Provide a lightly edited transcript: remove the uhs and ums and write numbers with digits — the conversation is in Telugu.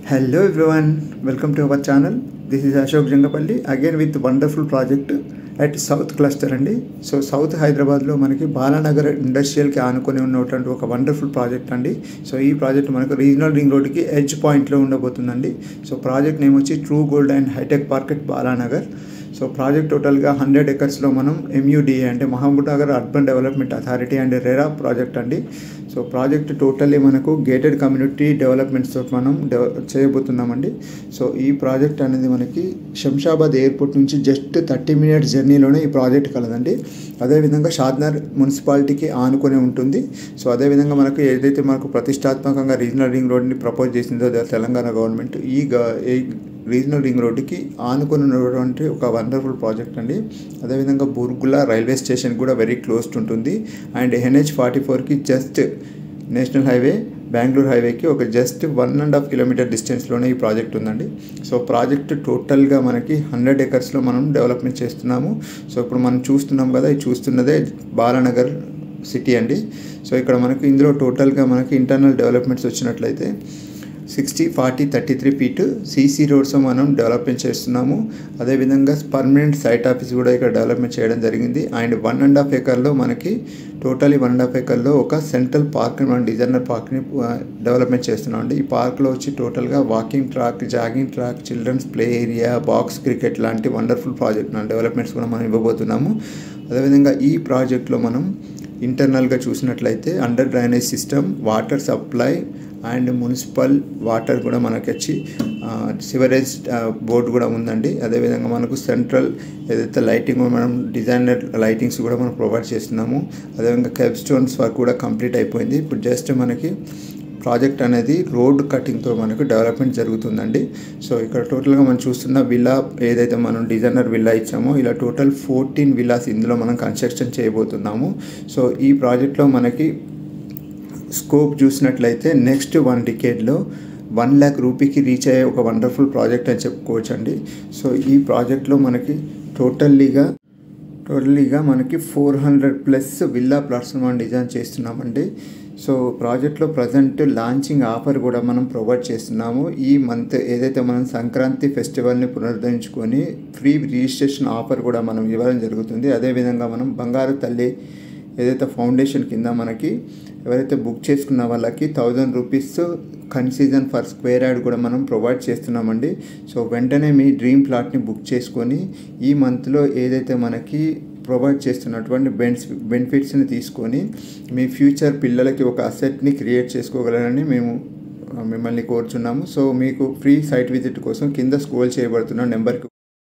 Hello everyone, welcome to our channel. This is Ashok Jangapalli again with wonderful project at South Cluster అండి. సో సౌత్ హైదరాబాద్లో మనకి బాలానగర్ ఇండస్ట్రియల్కి ఆనుకొని ఉన్నటువంటి ఒక వండర్ఫుల్ ప్రాజెక్ట్ అండి. సో ఈ ప్రాజెక్ట్ మనకు రీజనల్ రింగ్ రోడ్కి ఎడ్జ్ పాయింట్లో ఉండబోతుందండి. సో ప్రాజెక్ట్ నేమ్ వచ్చి true gold and hitech market Balanagar. So project టోటల్గా 100 ఎకర్స్లో మనం MUDA అంటే Mahabubnagar urban development authority and RERA project అండి. సో ప్రాజెక్ట్ టోటల్లీ మనకు గేటెడ్ కమ్యూనిటీ డెవలప్మెంట్స్తో మనం చేయబోతున్నామండి. సో ఈ ప్రాజెక్ట్ అనేది మనకి శంషాబాద్ ఎయిర్పోర్ట్ నుంచి జస్ట్ 30 మినిట్స్ జర్నీలోనే ఈ ప్రాజెక్ట్ కలదండి. అదేవిధంగా షాద్నగర్ మున్సిపాలిటీకి ఆనుకొని ఉంటుంది. సో అదేవిధంగా మనకు ఏదైతే మనకు ప్రతిష్టాత్మకంగా రీజనల్ రింగ్ రోడ్ని ప్రపోజ్ చేసిందో తెలంగాణ గవర్నమెంట్ ఈ రీజనల్ రింగ్ రోడ్డుకి ఆనుకొని ఉన్నటువంటి ఒక వండర్ఫుల్ ప్రాజెక్ట్ అండి. అదేవిధంగా బుర్గుల రైల్వే స్టేషన్ కూడా వెరీ క్లోజ్ ఉంటుంది. అండ్ NH44కి జస్ట్ నేషనల్ హైవే బెంగళూరు హైవేకి ఒక జస్ట్ 1.5 కిలోమీటర్ డిస్టెన్స్లోనే ఈ ప్రాజెక్ట్ ఉందండి. సో ప్రాజెక్ట్ టోటల్గా మనకి 100 ఎకర్స్లో మనం డెవలప్మెంట్ చేస్తున్నాము. సో ఇప్పుడు మనం చూస్తున్నాం కదా, ఇది చూస్తున్నదే బాలానగర్ సిటీ అండి. సో ఇక్కడ మనకి ఇందులో టోటల్గా మనకి ఇంటర్నల్ డెవలప్మెంట్స్ వచ్చినట్లయితే 60, 40, 33 ఫీట్ CC రోడ్స్ మనం డెవలప్మెంట్ చేస్తున్నాము. అదేవిధంగా పర్మనెంట్ సైట్ ఆఫీస్ కూడా ఇక్కడ డెవలప్మెంట్ చేయడం జరిగింది. అండ్ 1.5 ఎకర్లో మనకి టోటలీ 1.5 ఎకర్లో ఒక సెంట్రల్ పార్క్ని మనం డిజైనర్ పార్క్ని డెవలప్మెంట్ చేస్తున్నాం అండి. ఈ పార్క్లో వచ్చి టోటల్గా walking track, jogging track, children's play area, box cricket లాంటి వండర్ఫుల్ ప్రాజెక్ట్ డెవలప్మెంట్స్ కూడా మనం ఇవ్వబోతున్నాము. అదేవిధంగా ఈ ప్రాజెక్ట్లో మనం ఇంటర్నల్గా చూసినట్లయితే under drainage system, water supply and municipal water కూడా మనకి వచ్చి సివరేజ్ బోర్డు కూడా ఉందండి. అదేవిధంగా మనకు సెంట్రల్ ఏదైతే లైటింగ్ మనం డిజైనర్ లైటింగ్స్ కూడా మనం ప్రొవైడ్ చేస్తున్నాము. అదేవిధంగా కెబ్ స్టోన్స్ వర్క్ కూడా కంప్లీట్ అయిపోయింది. ఇప్పుడు జస్ట్ మనకి ప్రాజెక్ట్ అనేది రోడ్ కటింగ్తో మనకు డెవలప్మెంట్ జరుగుతుందండి. సో ఇక్కడ టోటల్గా మనం చూస్తున్న విల్లా ఏదైతే మనం డిజైనర్ విల్లా ఇచ్చామో ఇలా టోటల్ 14 విల్లాస్ ఇందులో మనం కన్స్ట్రక్షన్ చేయబోతున్నాము. సో ఈ ప్రాజెక్ట్లో మనకి స్కోప్ చూసినట్లయితే నెక్స్ట్ 1 డికేడ్లో 1 lakh రూపీకి రీచ్ అయ్యే ఒక వండర్ఫుల్ ప్రాజెక్ట్ అని చెప్పుకోవచ్చు అండి. సో ఈ ప్రాజెక్ట్లో మనకి టోటల్లీగా మనకి 400+ విల్లా ప్లాట్స్ మనం డిజైన్ చేస్తున్నామండి. సో ప్రాజెక్ట్లో ప్రజెంట్ లాంచింగ్ ఆఫర్ కూడా మనం ప్రొవైడ్ చేస్తున్నాము. ఈ మంత్ ఏదైతే మనం సంక్రాంతి ఫెస్టివల్ని పునరుద్ధరించుకొని ఫ్రీ రిజిస్ట్రేషన్ ఆఫర్ కూడా మనం ఇవ్వడం జరుగుతుంది. అదేవిధంగా మనం బంగారు తల్లి ఏదైతే ఫౌండేషన్ కింద మనకి ఎవరైతే బుక్ చేసుకున్న వాళ్ళకి 1000 రూపీస్ కన్సీజన్ ఫర్ స్క్వేర్ యార్డ్ కూడా మనం ప్రొవైడ్ చేస్తున్నామండి. సో వెంటనే మీ డ్రీమ్ ప్లాట్ని బుక్ చేసుకొని ఈ మంత్లో ఏదైతే మనకి ప్రొవైడ్ చేస్తున్నటువంటి బెనిఫిట్స్ని తీసుకొని మీ ఫ్యూచర్ పిల్లలకి ఒక అసెట్ని క్రియేట్ చేసుకోగలరని మేము మిమ్మల్ని కోరుచున్నాము. సో మీకు ఫ్రీ సైట్ విజిట్ కోసం కింద స్క్రోల్ చేయబడుతున్న నెంబర్కి